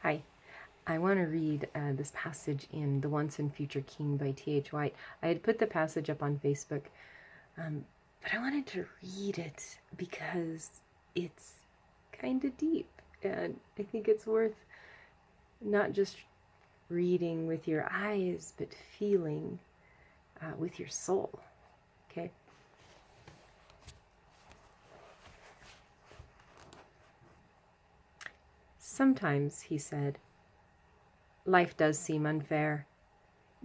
Hi, I want to read this passage in The Once and Future King by T.H. White. I had put the passage up on Facebook, but I wanted to read it because it's kind of deep, and I think it's worth not just reading with your eyes, but feeling with your soul. Okay? Sometimes, he said, life does seem unfair.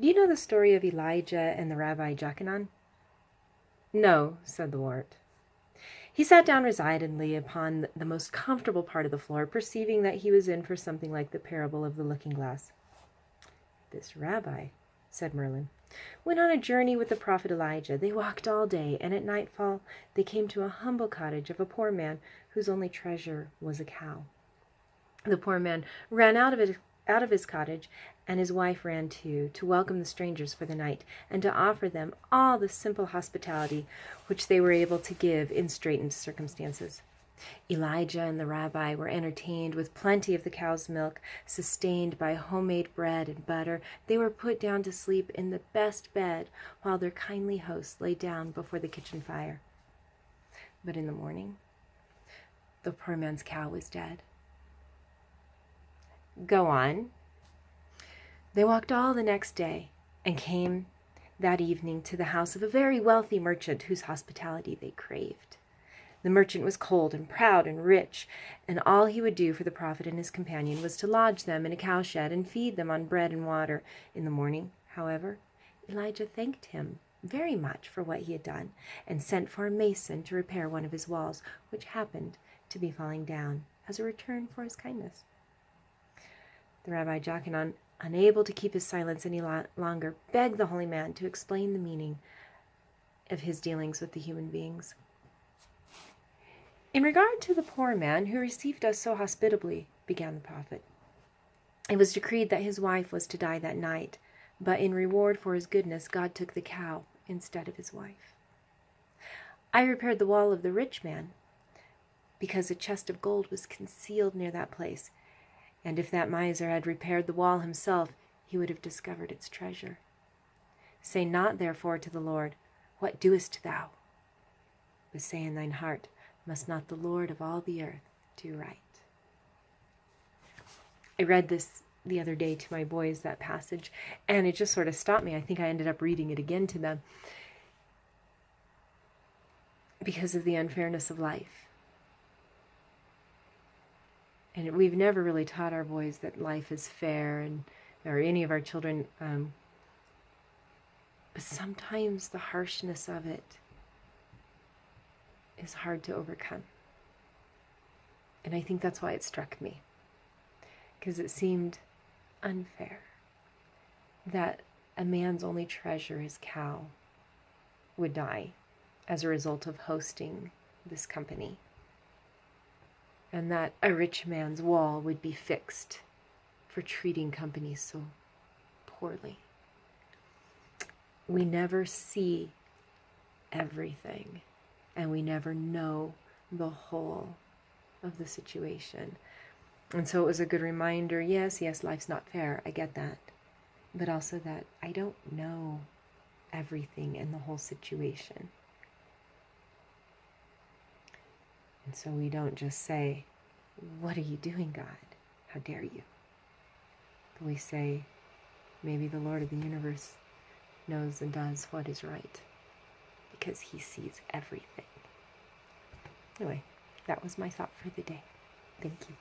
Do you know the story of Elijah and the Rabbi Jochanan? No, said the wart. He sat down resignedly upon the most comfortable part of the floor, perceiving that he was in for something like the parable of the looking-glass. This rabbi, said Merlin, went on a journey with the prophet Elijah. They walked all day, and at nightfall they came to a humble cottage of a poor man whose only treasure was a cow. The poor man ran out of his cottage, and his wife ran too, to welcome the strangers for the night, and to offer them all the simple hospitality which they were able to give in straitened circumstances. Elijah and the rabbi were entertained with plenty of the cow's milk, sustained by homemade bread and butter. They were put down to sleep in the best bed, while their kindly host lay down before the kitchen fire. But in the morning, the poor man's cow was dead. Go on. They walked all the next day, and came that evening to the house of a very wealthy merchant whose hospitality they craved. The merchant was cold and proud and rich, and all he would do for the prophet and his companion was to lodge them in a cowshed and feed them on bread and water. In the morning, however, Elijah thanked him very much for what he had done, and sent for a mason to repair one of his walls, which happened to be falling down, as a return for his kindness. The Rabbi Jochanan, unable to keep his silence any longer, begged the holy man to explain the meaning of his dealings with the human beings. In regard to the poor man who received us so hospitably, began the prophet, it was decreed that his wife was to die that night, but in reward for his goodness, God took the cow instead of his wife. I repaired the wall of the rich man, because a chest of gold was concealed near that place, and if that miser had repaired the wall himself, he would have discovered its treasure. Say not, therefore, to the Lord, what doest thou? But say in thine heart, must not the Lord of all the earth do right? I read this the other day to my boys, that passage, and it just sort of stopped me. I think I ended up reading it again to them because of the unfairness of life. And we've never really taught our boys that life is fair, or any of our children. But sometimes the harshness of it is hard to overcome. And I think that's why it struck me. Because it seemed unfair that a man's only treasure, his cow, would die as a result of hosting this company. And that a rich man's wall would be fixed for treating company so poorly. We never see everything, and we never know the whole of the situation. And so it was a good reminder, yes, life's not fair, I get that. But also that I don't know everything in the whole situation. And so we don't just say, what are you doing, God? How dare you? But we say, maybe the Lord of the universe knows and does what is right, because he sees everything. Anyway, that was my thought for the day. Thank you.